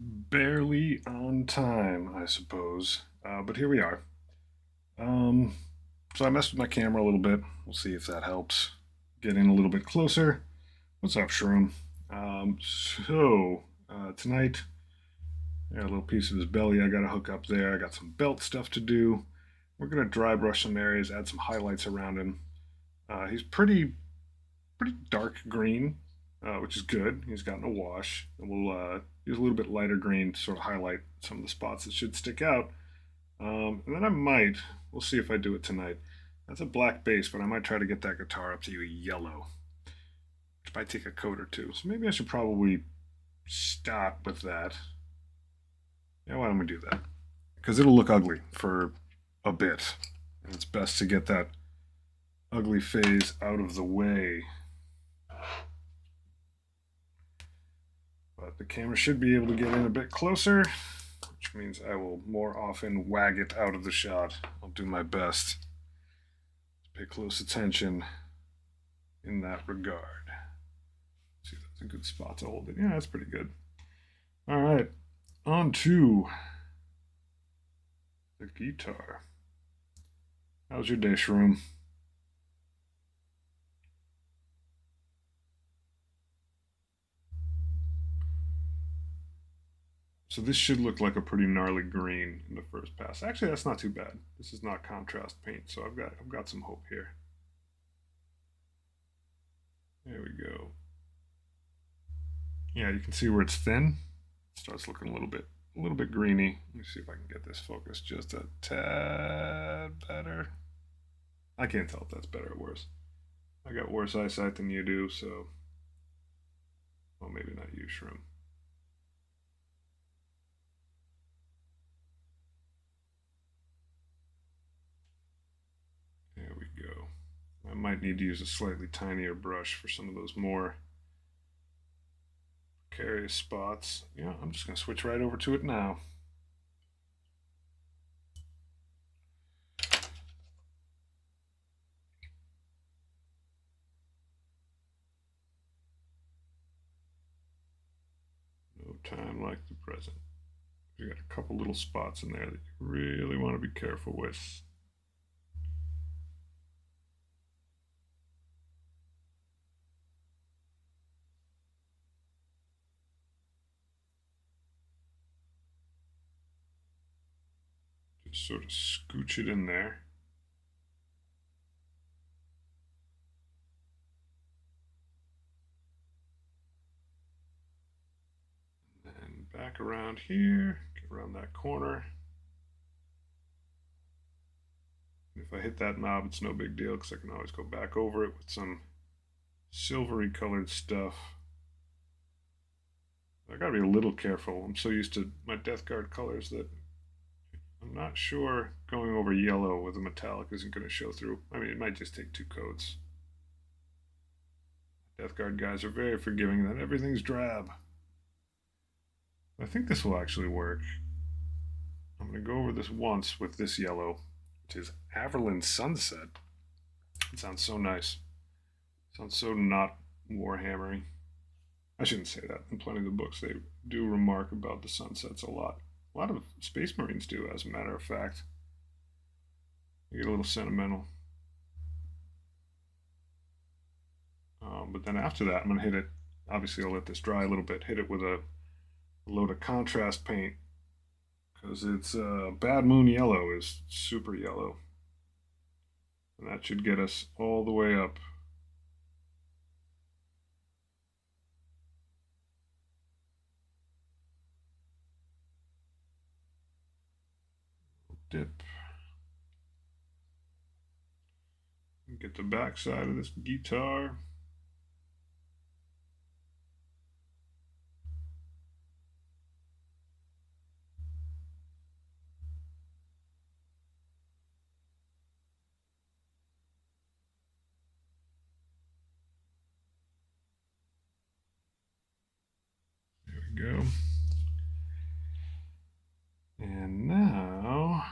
barely on time, I suppose. But here we are. Um, so I messed with my camera a little bit. We'll see if that helps. Getting a little bit closer. What's up, Shroom? Tonight, I got a little piece of his belly I got to hook up there. I got some belt stuff to do. We're gonna dry brush some areas, add some highlights around him. He's pretty dark green, which is good. He's gotten a wash, and we'll use a little bit lighter green to sort of highlight some of the spots that should stick out. And then we'll see if I do it tonight. That's a black base, but I might try to get that guitar up to yellow, which might take a coat or two. So maybe I should probably stop with that. Yeah, why don't we do that? Because it'll look ugly for a bit. And it's best to get that ugly phase out of the way. But the camera should be able to get in a bit closer, which means I will more often wag it out of the shot. I'll do my best. Pay close attention in that regard. Let's see if that's a good spot to hold it. Yeah, that's pretty good. All right, on to the guitar. How's your day, Shroom? So this should look like a pretty gnarly green in the first pass. Actually, that's not too bad. This is not contrast paint, so I've got some hope here. There we go. Yeah, you can see where it's thin. It starts looking a little bit greeny. Let me see if I can get this focused just a tad better. I can't tell if that's better or worse. I got worse eyesight than you do, so well, maybe not you, Shroom. There we go. I might need to use a slightly tinier brush for some of those more precarious spots. Yeah, I'm just going to switch right over to it now. No time like the present. You got a couple little spots in there that you really want to be careful with. Just sort of scooch it in there. And back around here, get around that corner. If I hit that knob, it's no big deal because I can always go back over it with some silvery colored stuff. I gotta be a little careful. I'm so used to my Death Guard colors that I'm not sure going over yellow with a metallic isn't going to show through. I mean, it might just take two coats. Death Guard guys are very forgiving that everything's drab. I think this will actually work. I'm going to go over this once with this yellow, which is Averland Sunset. It sounds so nice. It sounds so not Warhammery. I shouldn't say that. In plenty of the books, they do remark about the sunsets a lot. A lot of Space Marines do, as a matter of fact. You get a little sentimental. But then after that, I'm going to hit it. Obviously, I'll let this dry a little bit. Hit it with a load of contrast paint because it's Bad Moon Yellow is super yellow. And that should get us all the way up. Dip. Get the back side of this guitar. There we go. And now,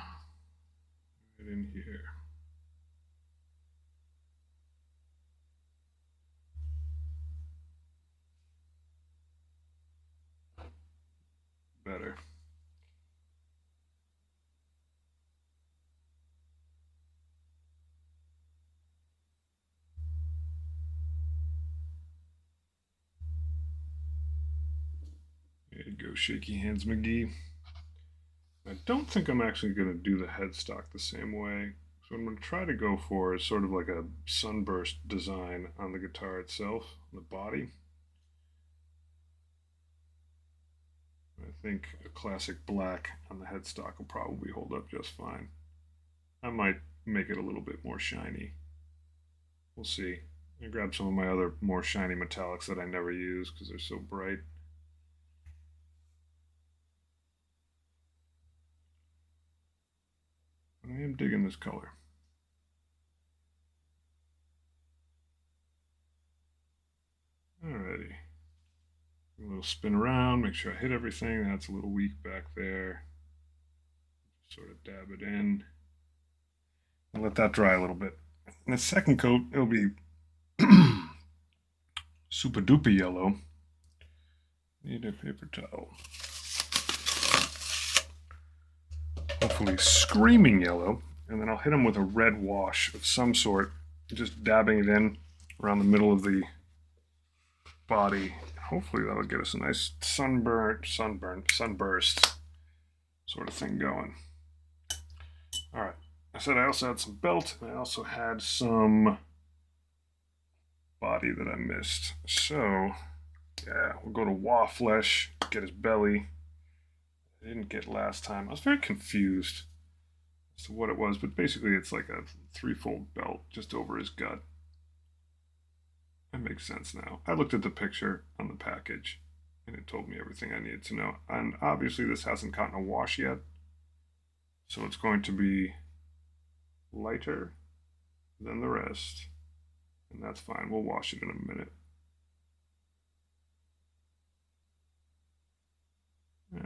right in here. better. There you go, Shaky Hands McGee. I don't think I'm actually going to do the headstock the same way. So what I'm going to try to go for is sort of like a sunburst design on the guitar itself, on the body. I think a classic black on the headstock will probably hold up just fine. I might make it a little bit more shiny. We'll see. I grab some of my other more shiny metallics that I never use because they're so bright. I am digging this color. Alrighty. A little spin around, make sure I hit everything. That's a little weak back there. Sort of dab it in. And let that dry a little bit. In the second coat, it'll be super duper yellow. Need a paper towel. Hopefully screaming yellow. And then I'll hit them with a red wash of some sort, just dabbing it in around the middle of the body. Hopefully that'll get us a nice sunburst sort of thing going. All right. I said I also had some belt, and I also had some body that I missed. So, yeah, we'll go to Wah Flesh, get his belly. I didn't get last time. I was very confused as to what it was, but basically it's like a threefold belt just over his gut. That makes sense now. I looked at the picture on the package, and it told me everything I needed to know. And obviously this hasn't gotten a wash yet, so it's going to be lighter than the rest, and that's fine. We'll wash it in a minute.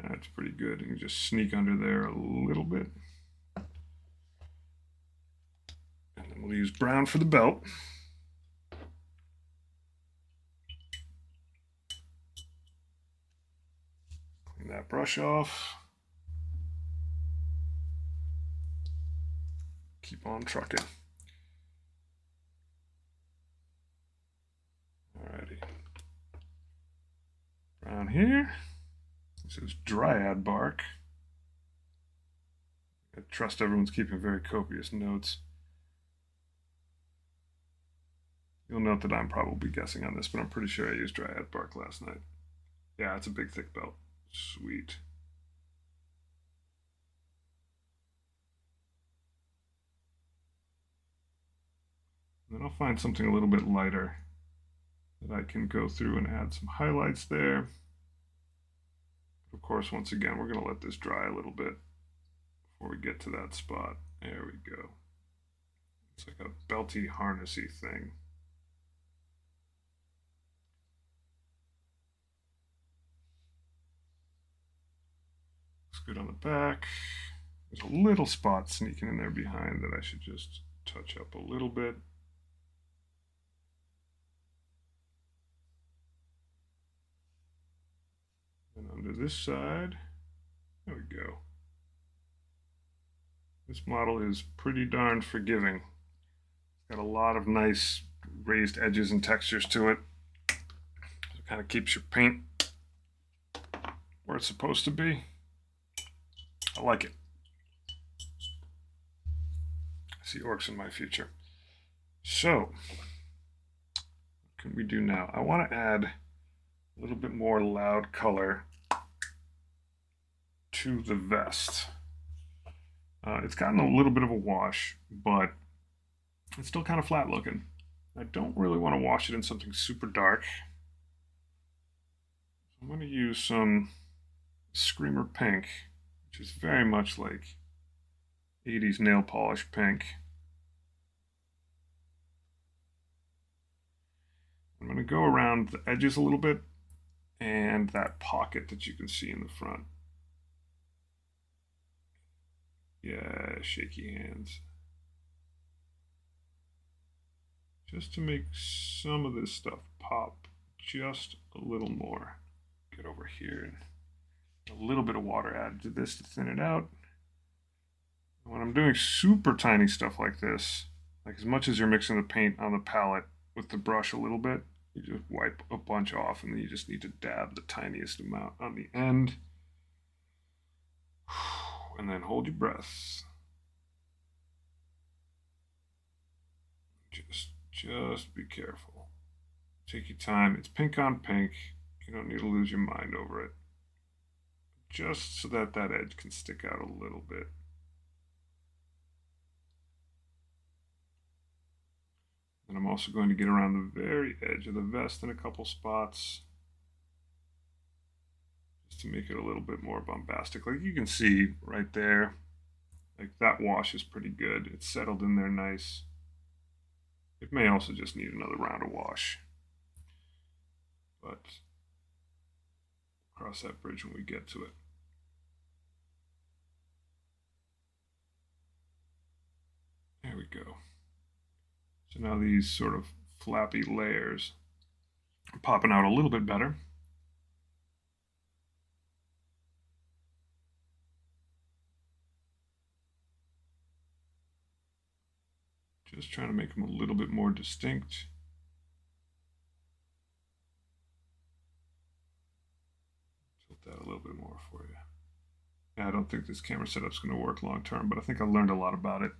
That's pretty good. You can just sneak under there a little bit. And then we'll use brown for the belt. Clean that brush off. Keep on trucking. Alrighty. Brown here. This is dryad bark. I trust everyone's keeping very copious notes. You'll note that I'm probably guessing on this, but I'm pretty sure I used dryad bark last night. Yeah, it's a big thick belt. Sweet. Then I'll find something a little bit lighter that I can go through and add some highlights there. Of course, once again, we're going to let this dry a little bit before we get to that spot. There we go. It's like a belty, harnessy thing. Looks good on the back. There's a little spot sneaking in there behind that I should just touch up a little bit. And under this side, there we go. This model is pretty darn forgiving. It's got a lot of nice raised edges and textures to it. It kind of keeps your paint where it's supposed to be. I like it. I see orcs in my future. So, what can we do now? I want to add a little bit more loud color to the vest. It's gotten a little bit of a wash, but it's still kind of flat looking. I don't really want to wash it in something super dark. I'm going to use some Screamer Pink, which is very much like 80s nail polish pink. I'm going to go around the edges a little bit and that pocket that you can see in the front. Yeah, shaky hands. Just to make some of this stuff pop just a little more. Get over here and A little bit of water added to this to thin it out. When I'm doing super tiny stuff like this, like as much as you're mixing the paint on the palette with the brush a little bit, you just wipe a bunch off and then you just need to dab the tiniest amount on the end. And then hold your breath. Just be careful. Take your time. It's pink on pink. You don't need to lose your mind over it. Just so that that edge can stick out a little bit. And I'm also going to get around the very edge of the vest in a couple spots, just to make it a little bit more bombastic. Like you can see right there, like that wash is pretty good. It's settled in there nice. It may also just need another round of wash, but cross that bridge when we get to it. There we go. So now these sort of flappy layers are popping out a little bit better. Just trying to make them a little bit more distinct. Tilt that a little bit more for you. Yeah, I don't think this camera setup's going to work long term, but I think I learned a lot about it.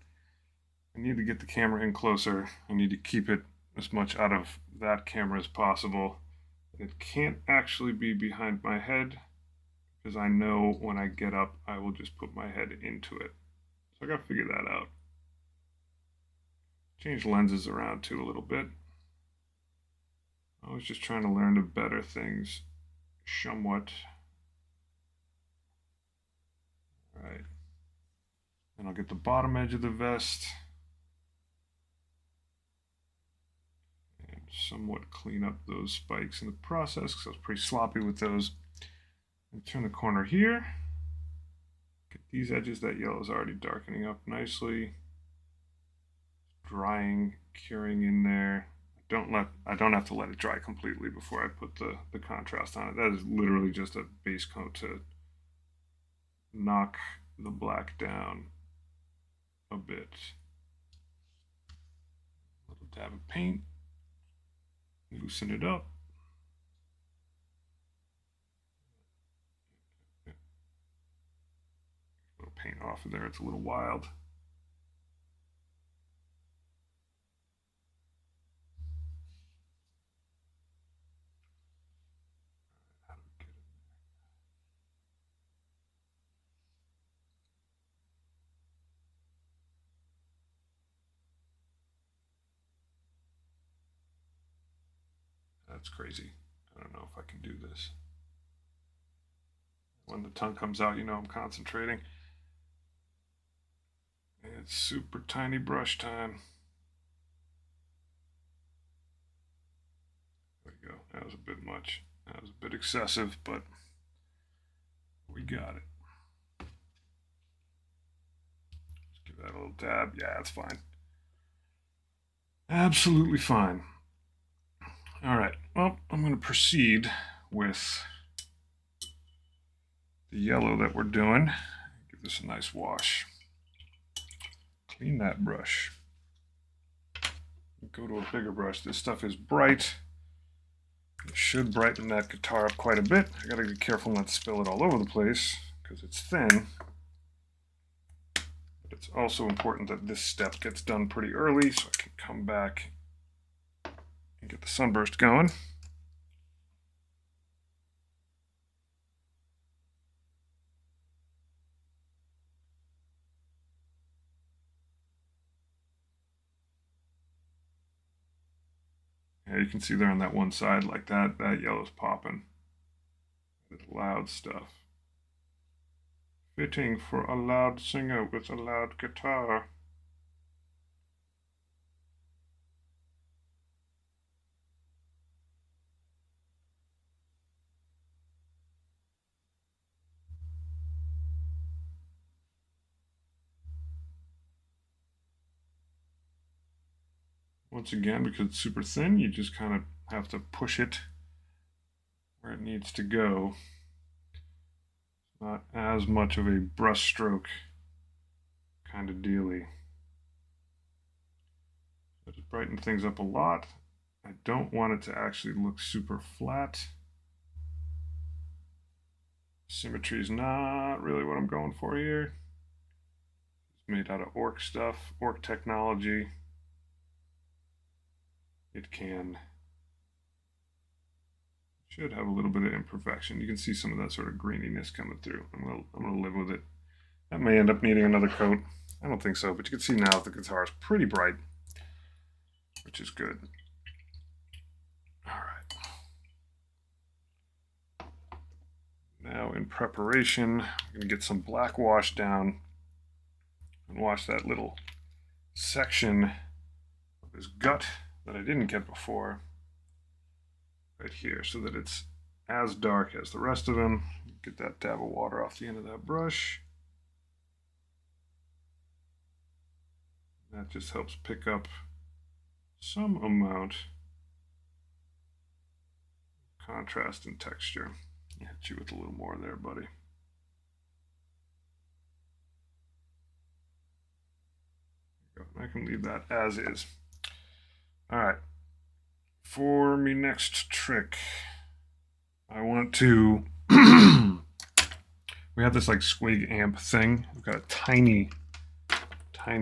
I need to get the camera in closer. I need to keep it as much out of that camera as possible. It can't actually be behind my head because I know when I get up, I will just put my head into it. So I got to figure that out. Change lenses around too a little bit. I was just trying to learn to better things somewhat. All right. And I'll get the bottom edge of the vest and somewhat clean up those spikes in the process because I was pretty sloppy with those. And turn the corner here. Get these edges. That yellow is already darkening up nicely. Drying, curing in there. I don't have to let it dry completely before I put the contrast on it. That is literally just a base coat to knock the black down a bit. A little dab of paint, loosen it up. A little paint off of there, it's a little wild. That's crazy. I don't know if I can do this. When the tongue comes out, you know I'm concentrating. It's super tiny brush time. There we go. That was a bit much. That was a bit excessive, but we got it. Let's give that a little dab. Yeah, that's fine. Absolutely fine. All right, well, I'm going to proceed with the yellow that we're doing. Give this a nice wash. Clean that brush. Go to a bigger brush. This stuff is bright. It should brighten that guitar up quite a bit. I gotta be careful not to spill it all over the place because it's thin. But it's also important that this step gets done pretty early so I can come back and get the sunburst going. Yeah, you can see there on that one side like that yellow's popping. It's loud stuff. Fitting for a loud singer with a loud guitar. Once again, because it's super thin, you just kind of have to push it where it needs to go Not as much of a brushstroke kind of dealy. So just brighten things up a lot. I don't want it to actually look super flat. Symmetry is not really what I'm going for here. It's made out of Ork stuff, Ork technology. It should have a little bit of imperfection. You can see some of that sort of graininess coming through. I'm gonna live with it. That may end up needing another coat. I don't think so, but you can see now the guitar is pretty bright, which is good. All right. Now in preparation, I'm gonna get some black wash down and wash that little section of his gut that I didn't get before right here, so that it's as dark as the rest of them. Get that dab of water off the end of that brush. That just helps pick up some amount of contrast and texture. I'll hit you with a little more there, buddy. I can leave that as is. All right. For me next trick, I want to we have this like squig amp thing. We've got a tiny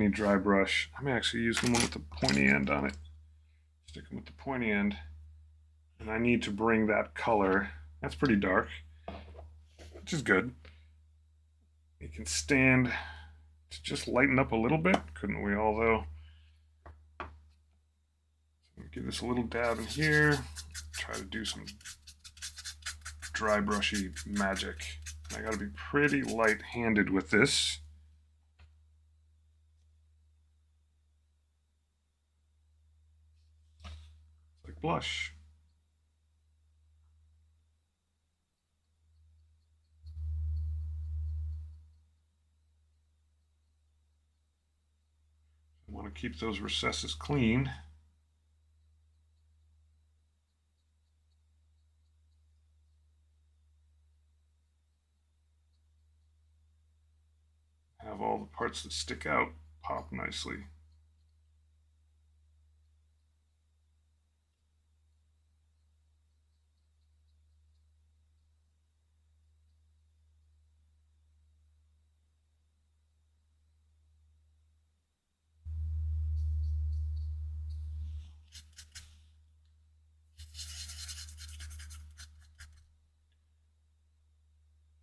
dry brush. I may actually use the one with the pointy end on it. Stick them with the pointy end. And I need to bring that color. That's pretty dark, which is good. It can stand to just lighten up a little bit. Couldn't we all, though? So give this a little dab in here. Try to do some dry brushy magic. I gotta be pretty light-handed with this. It's like blush. I want to keep those recesses clean. Have all the parts that stick out pop nicely.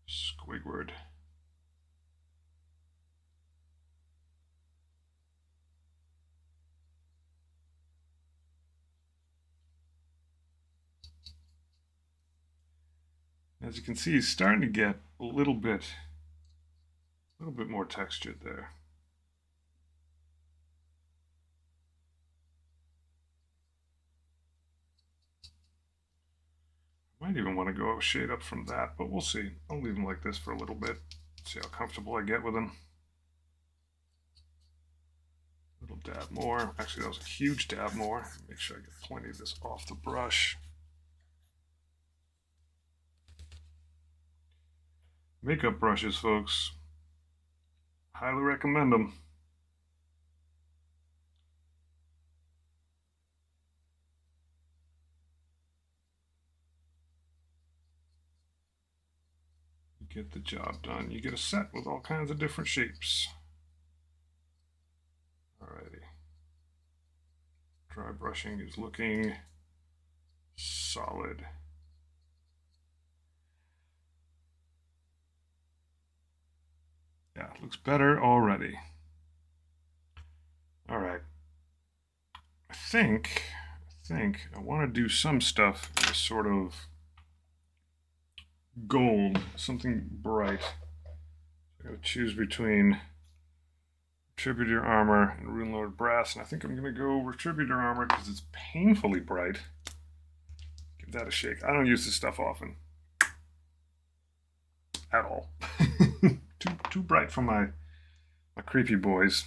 Squidward. As you can see, he's starting to get a little bit more textured there. Might even want to go a shade up from that, but we'll see. I'll leave him like this for a little bit. See how comfortable I get with him. A little dab more. Actually, that was a huge dab more. Make sure I get plenty of this off the brush. Makeup brushes, folks. Highly recommend them. You get the job done. You get a set with all kinds of different shapes. Alrighty. Dry brushing is looking solid. Yeah, it looks better already. All right. I think I want to do some stuff in this sort of gold, something bright. I gotta choose between Retributor Armor and Runelord Brass, and I think I'm gonna go Retributor Armor because it's painfully bright. Give that a shake. I don't use this stuff often. At all. too bright for my creepy boys.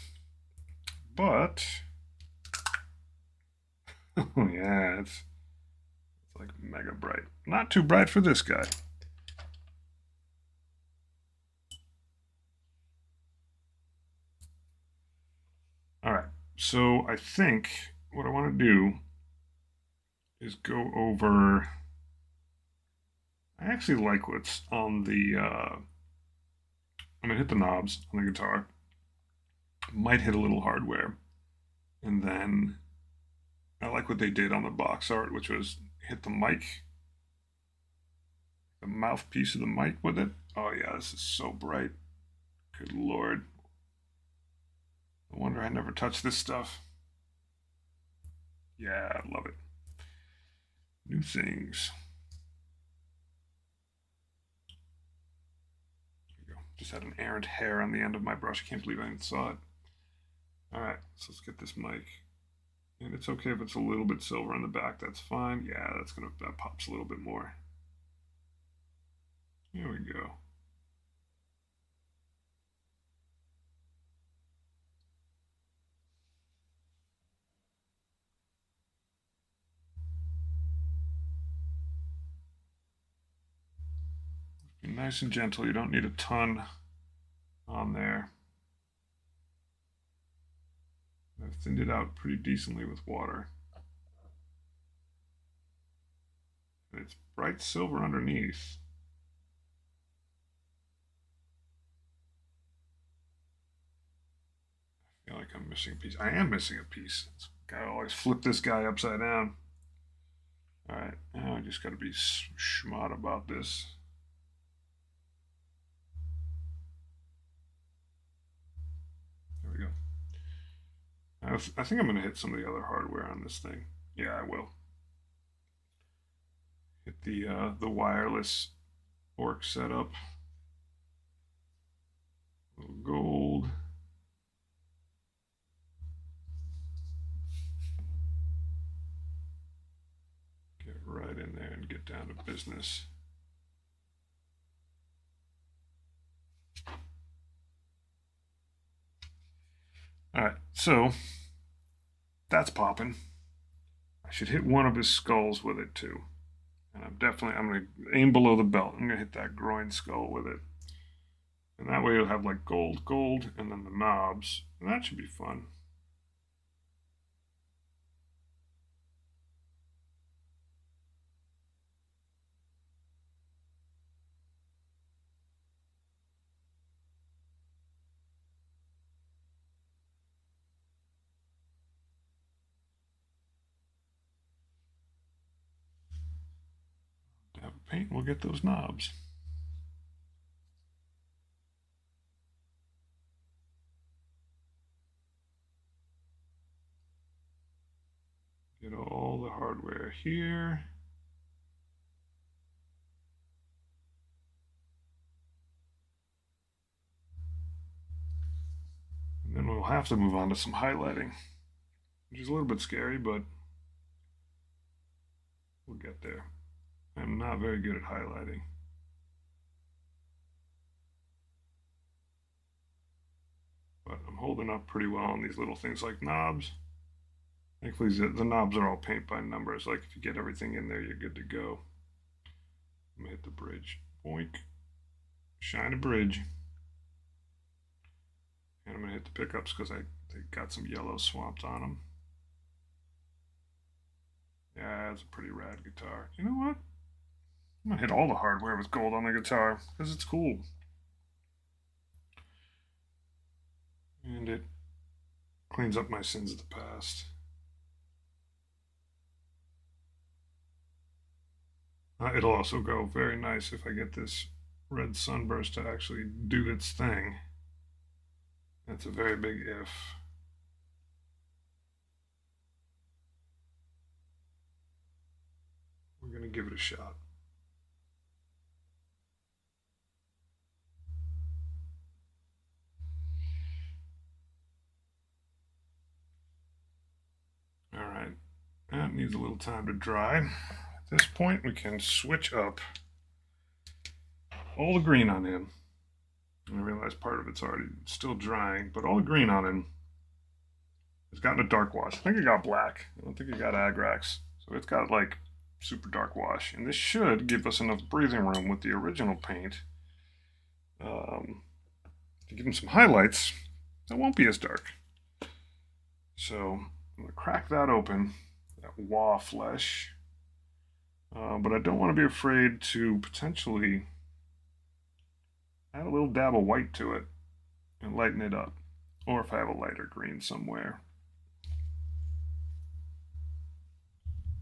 But oh yeah, it's like mega bright. Not too bright for this guy. so I think what I want to do is go over. I actually like what's on the. I'm gonna hit the knobs on the guitar. Might hit a little hardware, and then I like what they did on the box art, which was hit the mic, the mouthpiece of the mic with it. Oh yeah, this is so bright. Good lord. No wonder I never touched this stuff. Yeah, I love it. New things. There we go. Just had an errant hair on the end of my brush. I can't believe I even saw it. All right, so let's get this mic. And it's okay if it's a little bit silver in the back. That's fine. Yeah, that pops a little bit more. There we go. Be nice and gentle. You don't need a ton on there. I've thinned it out pretty decently with water. And it's bright silver underneath. I feel like I'm missing a piece. I am missing a piece. Gotta always flip this guy upside down. All right, now I just gotta be schmott about this. There we go. I think I'm gonna hit some of the other hardware on this thing. Yeah, I will. Hit the wireless Ork setup. A little gold. Get right in there and get down to business. All right, so that's popping. I should hit one of his skulls with it too. And I'm gonna aim below the belt. I'm gonna hit that groin skull with it. And that way you'll have like gold, gold, and then the knobs. And that should be fun. Dab of paint, we'll get those knobs. Get all the hardware here. And then we'll have to move on to some highlighting, which is a little bit scary, but we'll get there. I'm not very good at highlighting. But I'm holding up pretty well on these little things like knobs. Thankfully, the knobs are all paint by numbers. Like if you get everything in there, you're good to go. I'm gonna hit the bridge. Boink. Shine a bridge. And I'm gonna hit the pickups because they got some yellow swamped on them. Yeah, it's a pretty rad guitar. You know what? I'm gonna hit all the hardware with gold on the guitar because it's cool. And it cleans up my sins of the past. It'll also go very nice if I get this red sunburst to actually do its thing. That's a very big if. We're going to give it a shot. All right, that needs a little time to dry. At this point, we can switch up all the green on him. I realize part of it's already still drying, but all the green on him has gotten a dark wash. I think it got black. I don't think it got agrax. So it's got like super dark wash. And this should give us enough breathing room with the original paint to give him some highlights that won't be as dark. So I'm going to crack that open, that wah flesh. But I don't want to be afraid to potentially add a little dab of white to it and lighten it up. Or if I have a lighter green somewhere.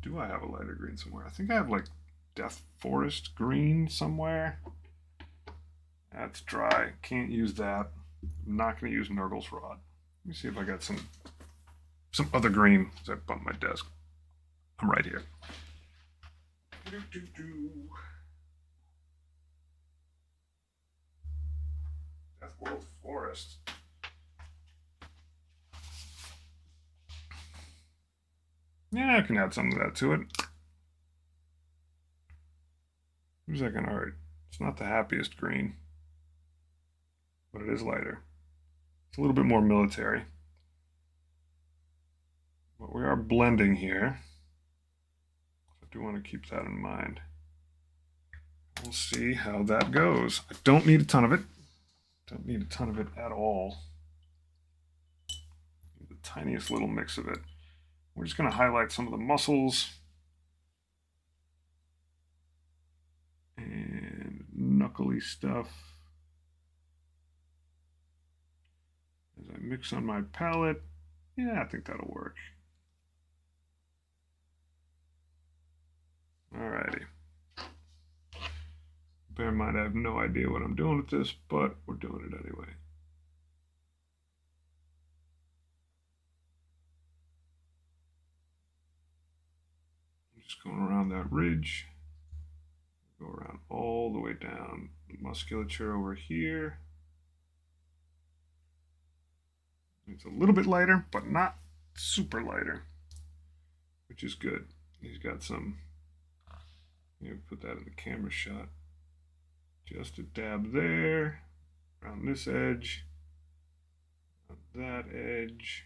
Do I have a lighter green somewhere? I think I have like Death Forest green somewhere. That's dry. Can't use that. I'm not going to use Nurgle's Rod. Let me see if I got some other green. As I bump my desk. I'm right here. Death World Forest. Yeah, I can add some of that to it. Who's that gonna hurt? It's not the happiest green, but it is lighter. It's a little bit more military. But we are blending here. I do want to keep that in mind. We'll see how that goes. I don't need a ton of it. Don't need a ton of it at all. The tiniest little mix of it. We're just going to highlight some of the muscles and knuckly stuff as I mix on my palette. Yeah, I think that'll work. Alrighty. Bear in mind, I have no idea what I'm doing with this, but we're doing it anyway. Just going around that ridge. Go around all the way down. The musculature over here. It's a little bit lighter, but not super lighter, which is good. He's got some, put that in the camera shot. Just a dab there, around this edge, on that edge.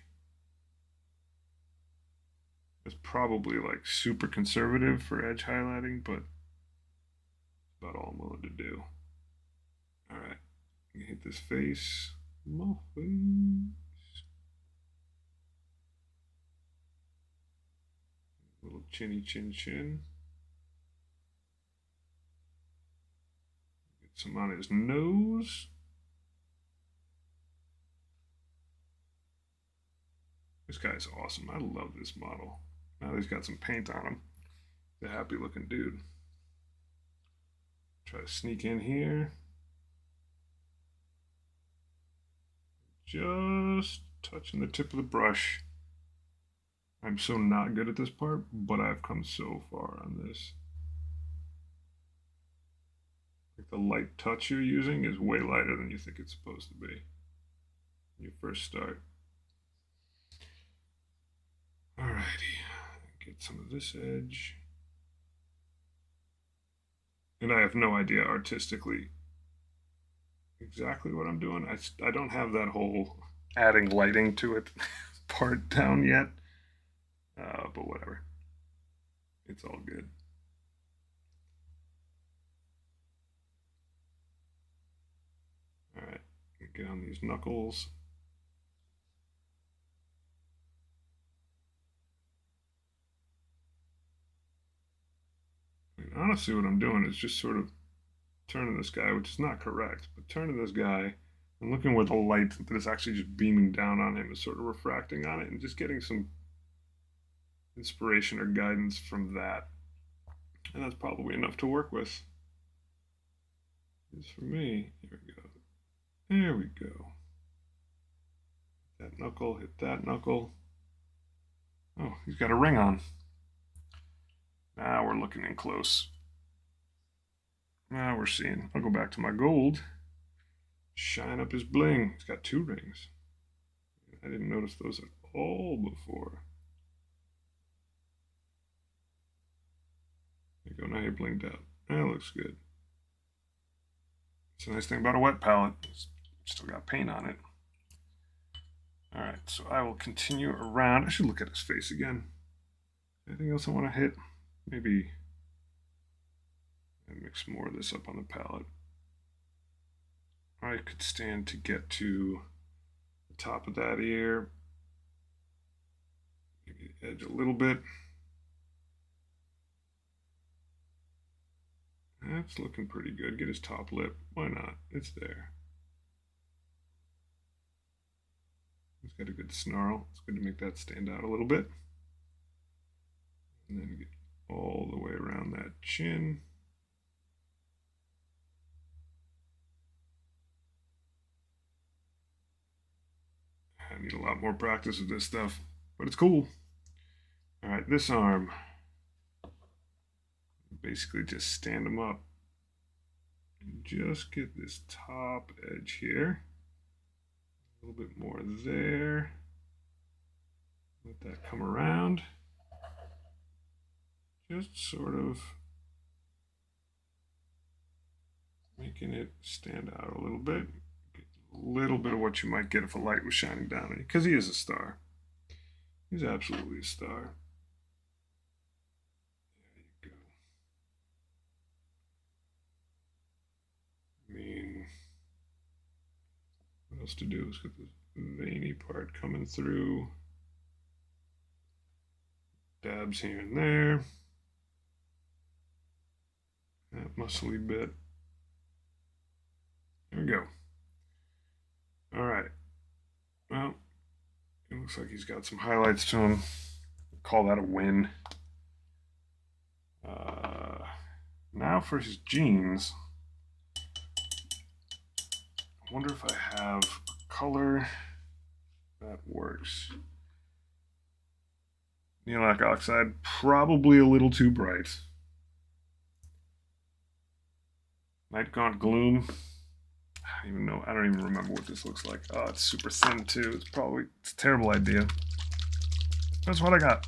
It's probably like super conservative for edge highlighting, but about all I'm willing to do. All right, hit this face. My face. Little chinny chin chin. Get some on his nose. This guy's awesome. I love this model. Now he's got some paint on him. He's a happy looking dude. Try to sneak in here. Just touching the tip of the brush. I'm so not good at this part, but I've come so far on this. Like the light touch you're using is way lighter than you think it's supposed to be when you first start. Alrighty, get some of this edge. And I have no idea artistically exactly what I'm doing. I don't have that whole adding lighting to it part down yet. But whatever. It's all good. All right, get on these knuckles. I mean, honestly, what I'm doing is just sort of turning this guy, which is not correct, but turning this guy and looking where the light that is actually just beaming down on him is sort of refracting on it and just getting some inspiration or guidance from that. And that's probably enough to work with. It's for me. Here we go. There we go. Hit that knuckle, hit that knuckle. Oh, he's got a ring on. Now we're looking in close. Now we're seeing. I'll go back to my gold. Shine up his bling. He's got 2 rings. I didn't notice those at all before. There you go. Now you're blinged out. That looks good. It's a nice thing about a wet palette. It's still got paint on it. All right, so I will continue around. I should look at his face again. Anything else I want to hit? Maybe mix more of this up on the palette. I could stand to get to the top of that ear. edge a little bit. That's looking pretty good. Get his top lip. Why not? It's there. He's got a good snarl. It's good to make that stand out a little bit. And then get all the way around that chin. I need a lot more practice with this stuff, but it's cool. All right, this arm. Basically just stand him up and just get this top edge here. A little bit more there. Let that come around. Just sort of making it stand out a little bit. Get a little bit of what you might get if a light was shining down on you, because he is a star. He's absolutely a star. There you go. I mean, what else to do? Let's get the veiny part coming through. Dabs here and there. That muscly bit. There we go. All right. Well, it looks like he's got some highlights to him. Call that a win. Now for his jeans. I wonder if I have a color that works. Neon oxide, probably a little too bright. Night Gaunt Gloom. I don't even remember what this looks like. Oh, it's super thin too. It's a terrible idea. That's what I got.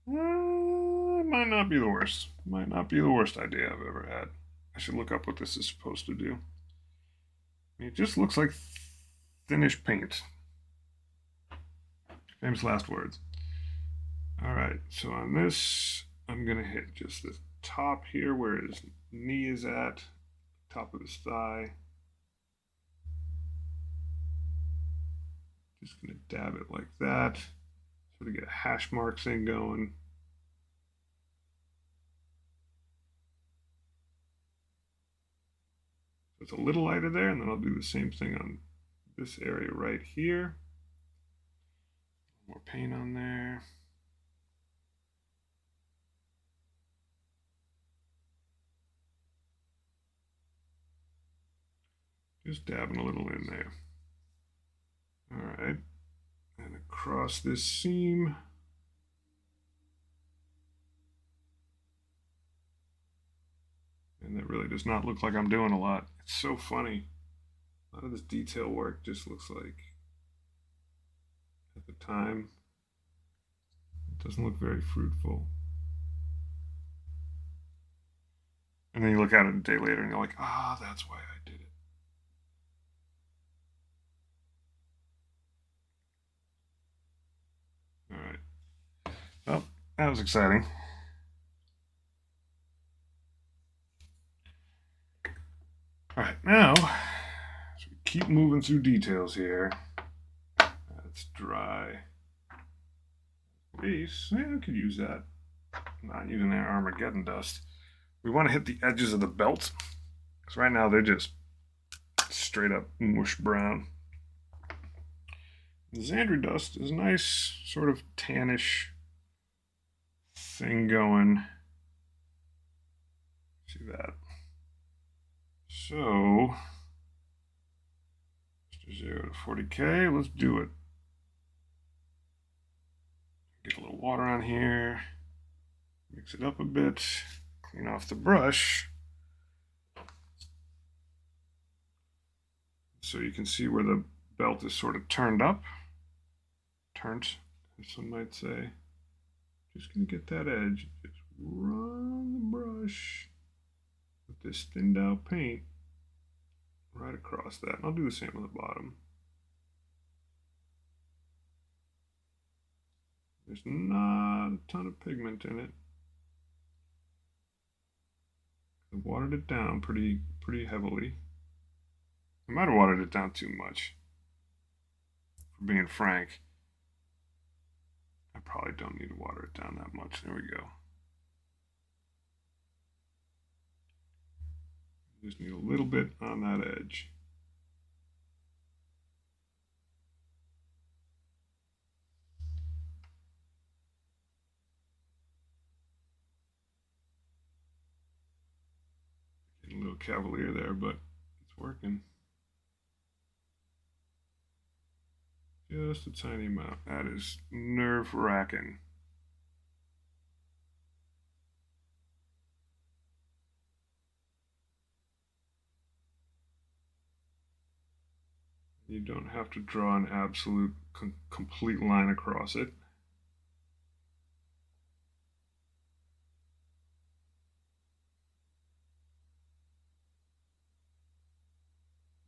It might not be the worst. Might not be the worst idea I've ever had. I should look up what this is supposed to do. I mean, it just looks like thinnish paint. Famous last words. All right, so on this, I'm gonna hit just the top here where his knee is at, top of his thigh. Just gonna dab it like that, sort of get a hash mark thing going. So it's a little lighter there, and then I'll do the same thing on this area right here. More paint on there. Just dabbing a little in there. All right, and across this seam. And that really does not look like I'm doing a lot. It's so funny. A lot of this detail work just looks like, at the time, it doesn't look very fruitful. And then you look at it a day later and you're like, ah, that's why I did it. All right. Well, that was exciting. All right, now, so we keep moving through details here. That's dry. Base, yeah, I could use that. I'm not using that Armageddon dust. We want to hit the edges of the belt, because right now they're just straight up mush brown. The Xandri dust is a nice sort of tannish thing going. See that? So, 0 to 40K, let's do it. Get a little water on here, mix it up a bit, clean off the brush. So you can see where the belt is sort of turned up. Turned, as some might say. Just gonna get that edge. Just run the brush with this thinned out paint right across that. And I'll do the same on the bottom. There's not a ton of pigment in it. I watered it down pretty heavily. I might have watered it down too much for being frank. I probably don't need to water it down that much. There we go. Just need a little bit on that edge. Getting a little cavalier there, but it's working. Just a tiny amount. That is nerve-wracking. You don't have to draw an absolute complete line across it.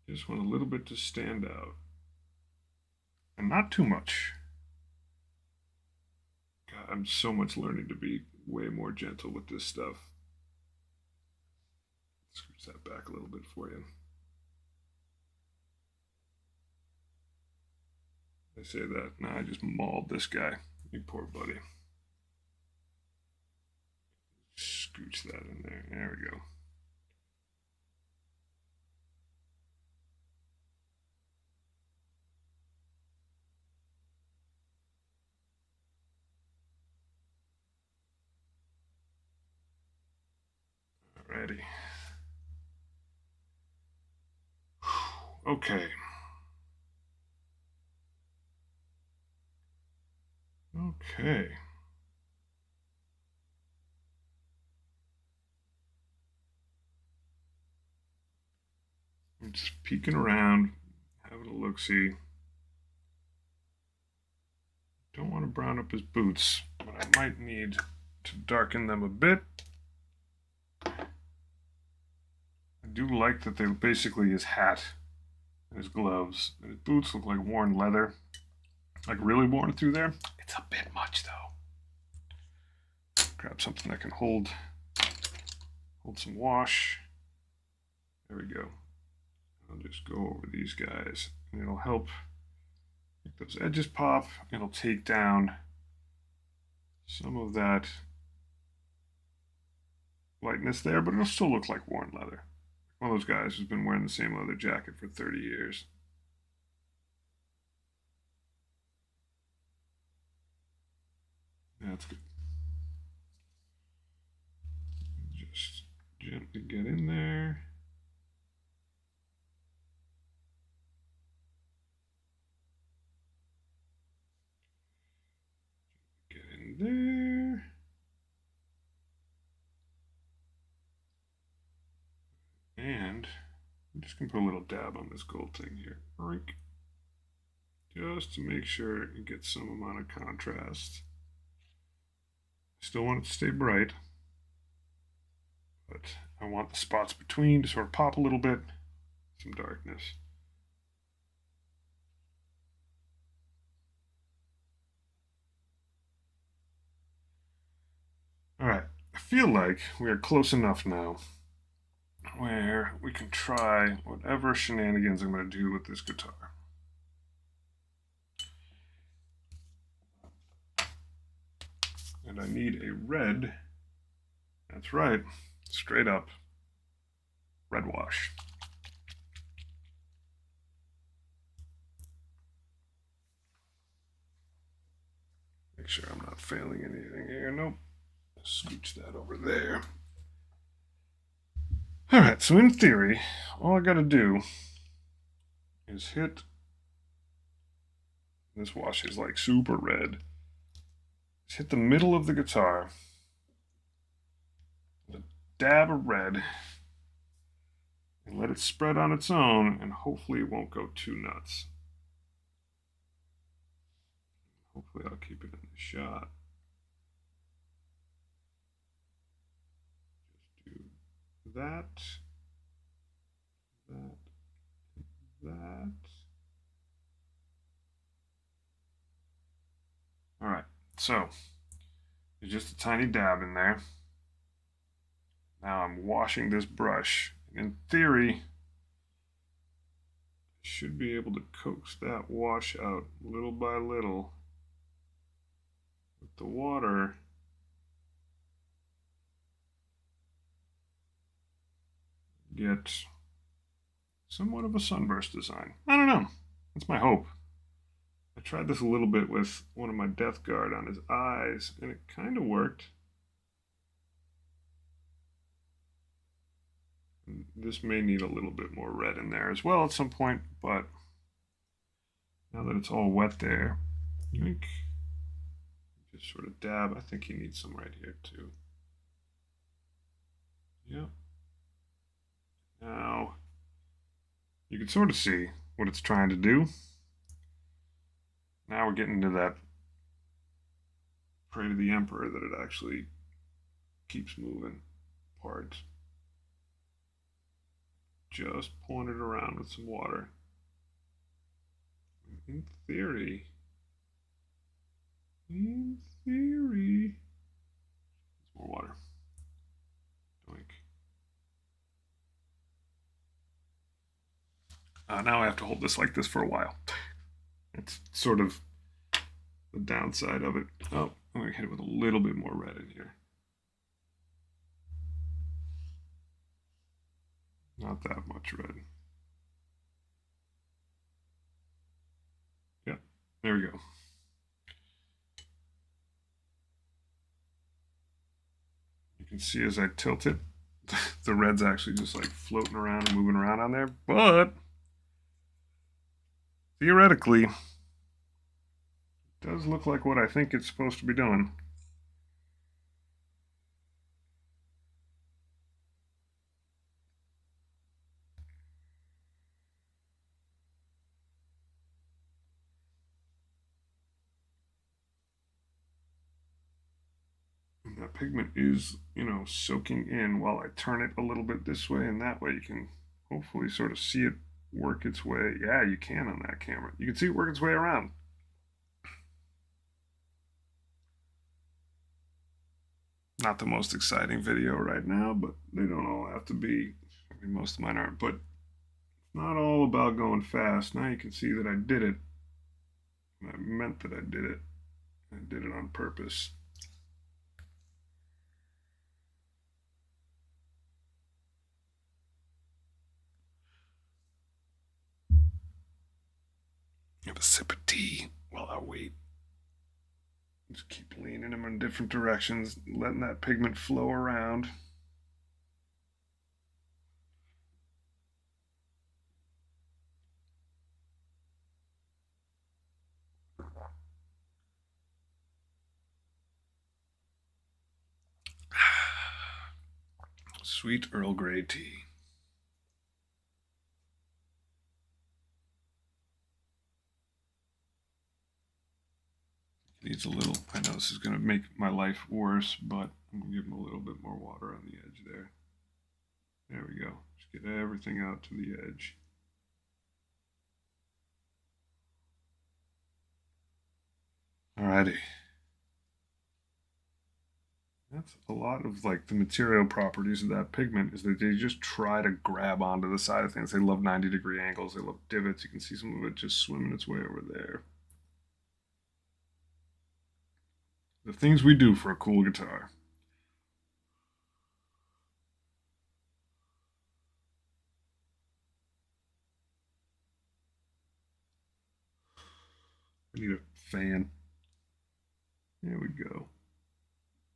Just want a little bit to stand out. And not too much. God, I'm so much learning to be way more gentle with this stuff. Scooch that back a little bit for you. I say that. Nah, I just mauled this guy. You poor buddy. Scooch that in there. There we go. Alrighty. Okay. Okay. I'm just peeking around, having a look-see. Don't want to brown up his boots, but I might need to darken them a bit. I do like that they basically his hat and his gloves and his boots look like worn leather, like really worn through there. It's a bit much though. Grab something that can hold some wash. There we go. I'll just go over these guys and it'll help make those edges pop. It'll take down some of that lightness there, but it'll still look like worn leather. One of those guys who's been wearing the same leather jacket for 30 years. That's good. Just gently get in there. Get in there. And I'm just going to put a little dab on this gold thing here. Just to make sure it gets some amount of contrast. Still want it to stay bright, but I want the spots between to sort of pop a little bit, some darkness. All right, I feel like we are close enough now where we can try whatever shenanigans I'm going to do with this guitar. And I need a red, that's right, straight up red wash. Make sure I'm not failing anything here. Nope. Scooch that over there. All right, so in theory, all I got to do is hit, this wash is like super red, just hit the middle of the guitar with a dab of red and let it spread on its own, and hopefully it won't go too nuts. Hopefully I'll keep it in the shot. Just do that, that. All right, so there's just a tiny dab in there. Now I'm washing this brush. In theory, Should be able to coax that wash out little by little with the water. Get somewhat of a sunburst design. I don't know. That's my hope. I tried this a little bit with one of my death guard on his eyes, and it kind of worked. And this may need a little bit more red in there as well at some point, but now that it's all wet there, yoink, just sort of dab. I think he needs some right here too. Yep. Now, you can sort of see what it's trying to do. Now we're getting to that pray to the emperor that it actually keeps moving part. Just pouring it around with some water. In theory, it's more water. Doink. Now I have to hold this like this for a while. It's sort of the downside of it. Oh, I'm going to hit it with a little bit more red in here. Not that much red. Yeah, there we go. You can see as I tilt it, the red's actually just like floating around and moving around on there, but theoretically, it does look like what I think it's supposed to be doing. And that pigment is, soaking in while I turn it a little bit this way and that way. You can hopefully sort of see it work its way. Yeah, you can on that camera. You can see it work its way around. Not the most exciting video right now, but they don't all have to be. I mean, most of mine aren't, but it's not all about going fast. Now you can see that I did it. I meant that I did it. I did it on purpose. Have a sip of tea while I wait. Just keep leaning them in different directions, letting that pigment flow around. Sweet Earl Grey tea. Needs a little, I know this is going to make my life worse, but I'm going to give him a little bit more water on the edge there. There we go. Just get everything out to the edge. Alrighty. That's a lot of like the material properties of that pigment is that they just try to grab onto the side of things. They love 90-degree angles. They love divots. You can see some of it just swimming its way over there. The things we do for a cool guitar. I need a fan. There we go.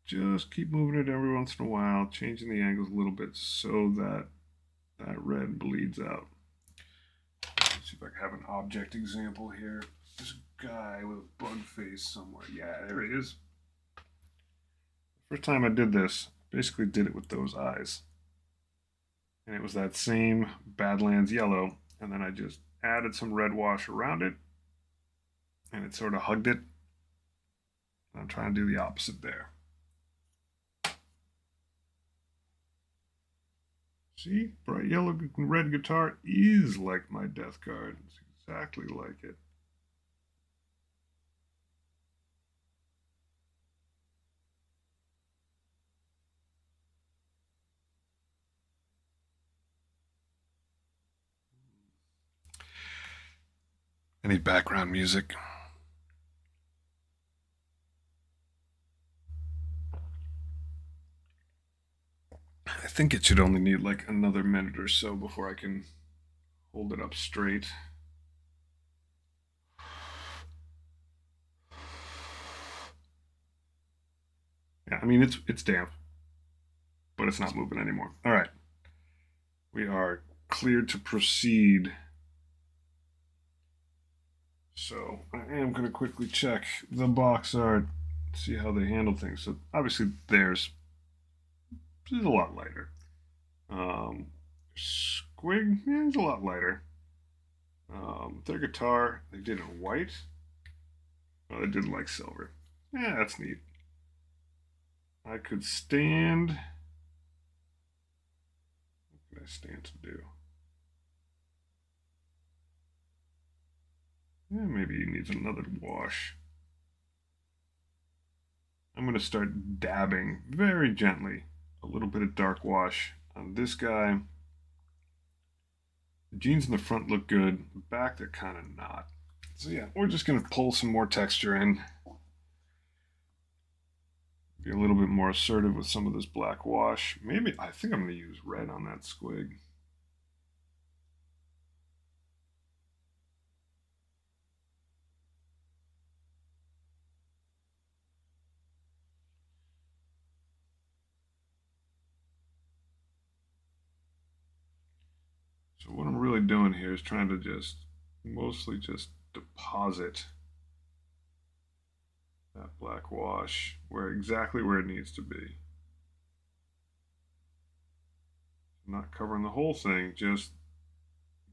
Just keep moving it every once in a while, changing the angles a little bit so that that red bleeds out. Let's see if I can have an object example here. There's a guy with a bug face somewhere. Yeah, there he is. First time I did this, basically did it with those eyes. And it was that same Badlands yellow, and then I just added some red wash around it, and it sort of hugged it. And I'm trying to do the opposite there. See, bright yellow and red guitar is like my death guard. It's exactly like it. Any background music? I think it should only need like another minute or so before I can hold it up straight. Yeah, I mean it's damp, but it's not moving anymore. All right, we are cleared to proceed. So I am going to quickly check the box art, see how they handle things. So obviously theirs is a lot lighter. Squig is a lot lighter. Their guitar they did in white. Oh, they did like silver. Yeah, that's neat. I could stand. What can I stand to do? Yeah, maybe he needs another wash. I'm going to start dabbing very gently a little bit of dark wash on this guy. The jeans in the front look good. The back, they're kind of not. So yeah, we're just going to pull some more texture in. Be a little bit more assertive with some of this black wash. Maybe, I think I'm going to use red on that squig. So what I'm really doing here is trying to mostly just deposit that black wash exactly where it needs to be. Not covering the whole thing, just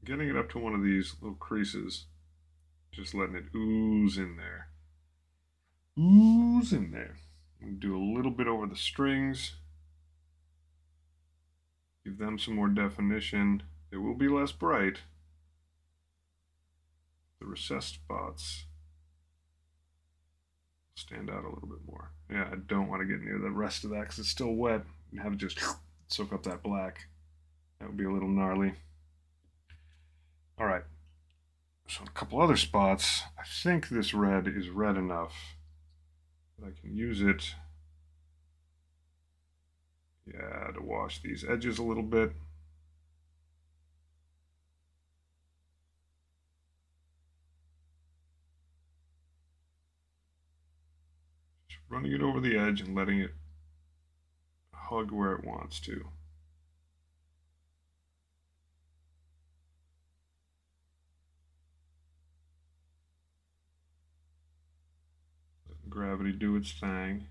getting it up to one of these little creases, just letting it ooze in there. Ooze in there. I'm going to do a little bit over the strings, give them some more definition. It will be less bright. The recessed spots stand out a little bit more. Yeah, I don't want to get near the rest of that because it's still wet and have it just soak up that black. That would be a little gnarly. All right. So a couple other spots. I think this red is red enough that I can use it. Yeah, to wash these edges a little bit. Just running it over the edge and letting it hug where it wants to. Let gravity do its thing.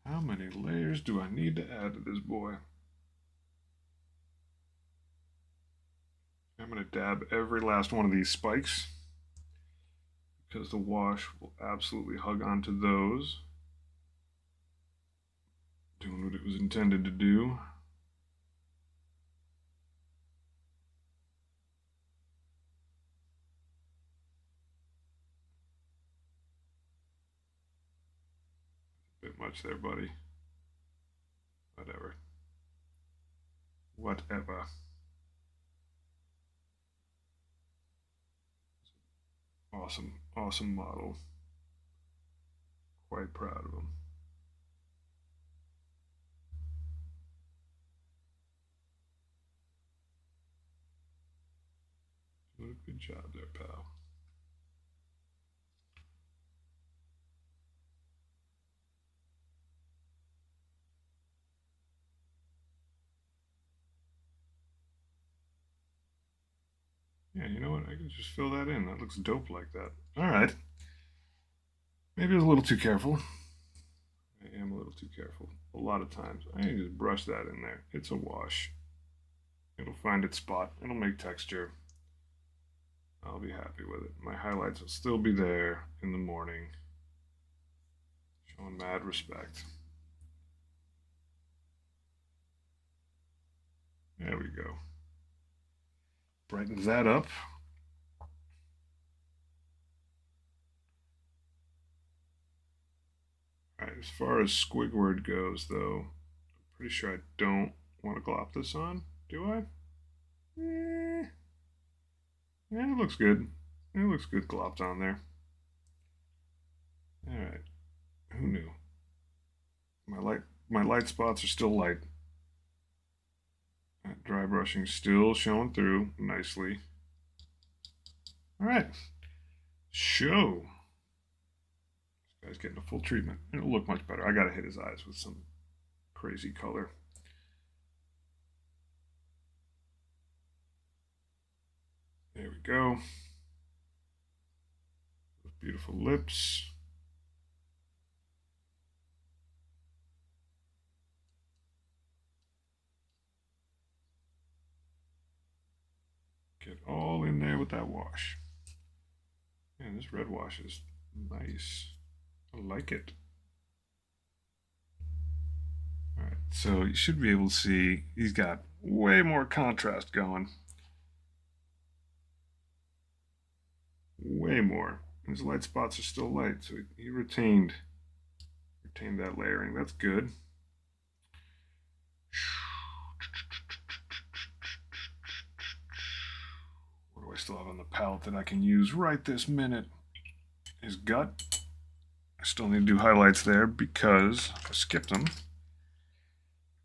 How many layers do I need to add to this boy? I'm going to dab every last one of these spikes because the wash will absolutely hug onto those. Doing what it was intended to do. Bit much there, buddy. Whatever. Whatever. Awesome, awesome model. Quite proud of him. Doing a good job there, pal. Yeah, you know what? I can just fill that in. That looks dope like that. All right. Maybe I was a little too careful. I am a little too careful. A lot of times. I can just brush that in there. It's a wash. It'll find its spot. It'll make texture. I'll be happy with it. My highlights will still be there in the morning. Showing mad respect. There we go. Brightens that up. All right, as far as Squidward goes, though, I'm pretty sure I don't want to glop this on, do I? Eh, yeah, it looks good. It looks good glopped on there. All right. Who knew? My light spots are still light. That dry brushing still showing through nicely. All right. Show. This guy's getting a full treatment. It'll look much better. I gotta hit his eyes with some crazy color. There we go. Those beautiful lips. Get all in there with that wash. Man, this red wash is nice. I like it. All right, so you should be able to see he's got way more contrast going. Way more. His light spots are still light, so he retained that layering. That's good. What do I still have on the palette that I can use right this minute? His gut. I still need to do highlights there because I skipped them.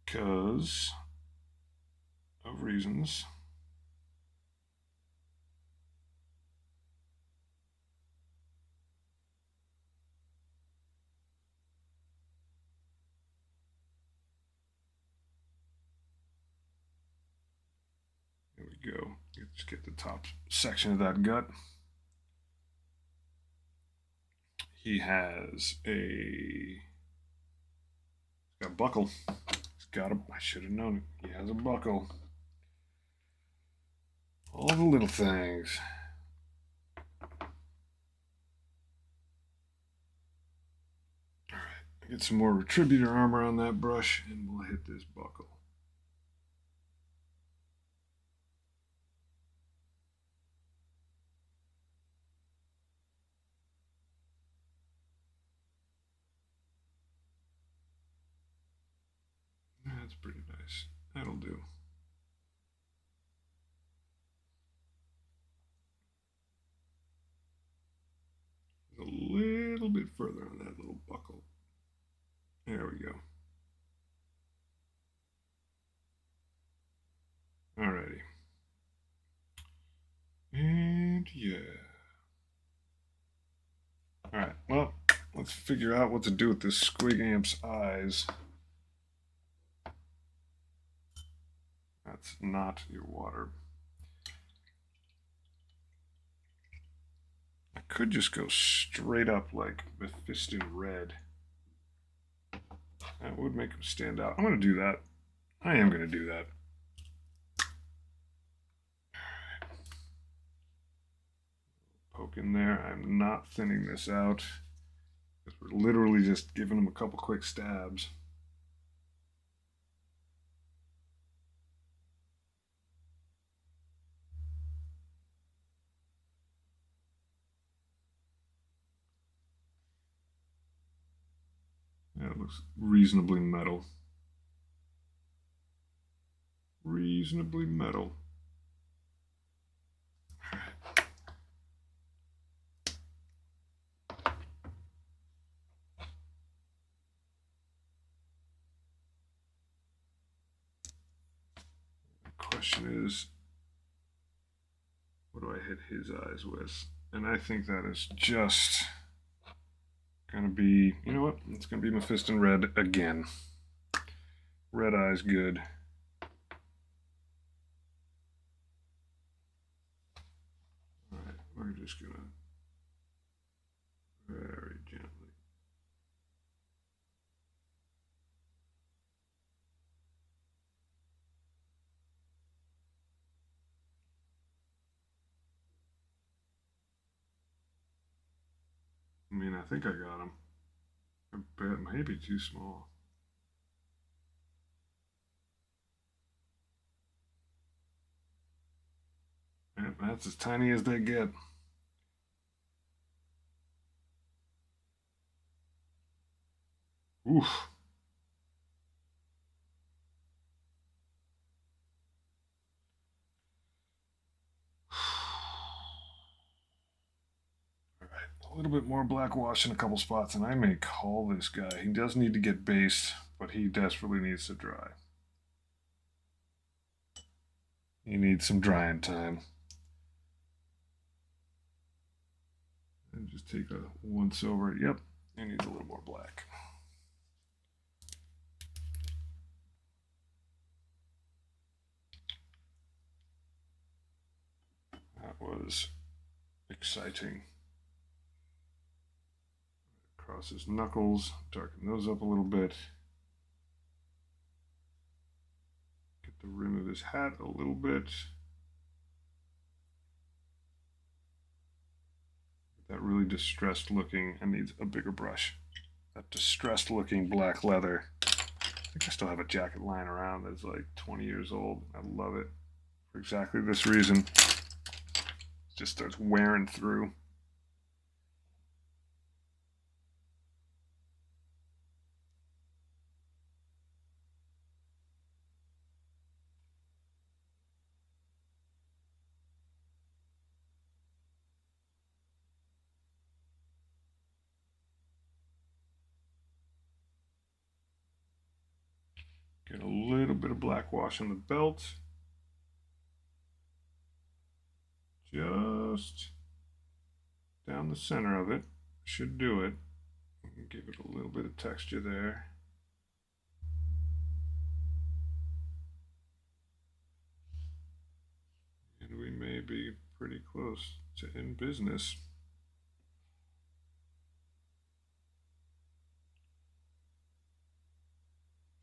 Because of reasons. There we go. Let's get the top section of that gut. He has a buckle. He's got a. I should have known it. He has a buckle. All the little things. All right, get some more retributor armor on that brush, and we'll hit this buckle. That's pretty nice. That'll do. A little bit further on that little buckle. There we go. Alrighty. And yeah. Alright, well, let's figure out what to do with this Squig Amp's eyes. That's not your water. I could just go straight up like Mephiston Red. That would make him stand out. I'm going to do that. I am going to do that. Poke in there. I'm not thinning this out. Because we're literally just giving him a couple quick stabs. Yeah, it looks reasonably metal. Reasonably metal. The question is, what do I hit his eyes with? And I think that is just gonna be, you know what? It's gonna be Mephiston Red again. Red eyes good. Alright, we're just gonna very gently. I mean, I think I got him. I bet it may be too small. Yep, that's as tiny as they get. Oof. little bit more black wash in a couple spots, and I may call this guy. He does need to get based, but he desperately needs to dry. He needs some drying time. And just take a once over. Yep, he needs a little more black. That was exciting. Across his knuckles, darken those up a little bit. Get the rim of his hat a little bit. That really distressed looking, and needs a bigger brush. That distressed looking black leather. I think I still have a jacket lying around that's like 20 years old. I love it for exactly this reason. It just starts wearing through. Get a little bit of black wash on the belt. Just down the center of it. Should do it. Give it a little bit of texture there. And we may be pretty close to in business.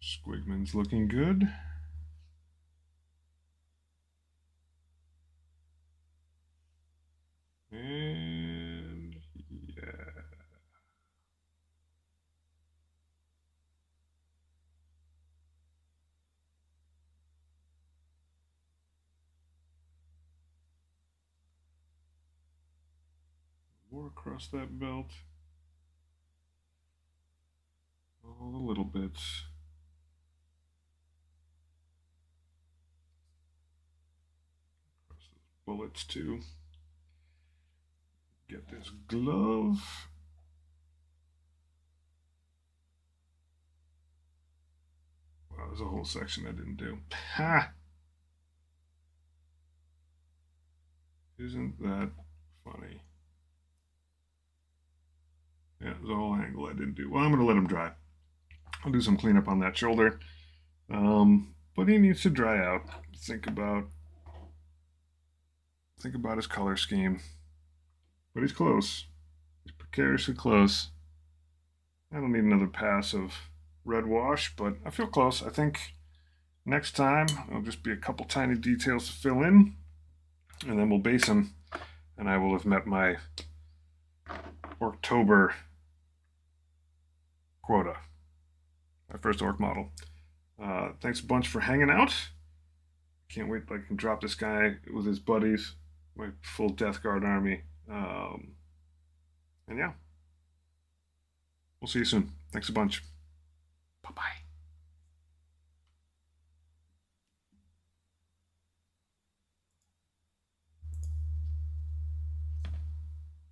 Squigman's looking good. And yeah. More across that belt. All the little bits. Across those bullets too. Get this glove. Wow, there's a whole section I didn't do. Ha! Isn't that funny? Yeah, there's a whole angle I didn't do. Well, I'm going to let him dry. I'll do some cleanup on that shoulder. But he needs to dry out. Think about his color scheme. But he's close. He's precariously close. I don't need another pass of red wash, but I feel close. I think next time it'll just be a couple tiny details to fill in, and then we'll base him, and I will have met my Orktober quota. My first orc model. Thanks a bunch for hanging out. Can't wait till I can drop this guy with his buddies, my full Death Guard army. And yeah, we'll see you soon. Thanks a bunch.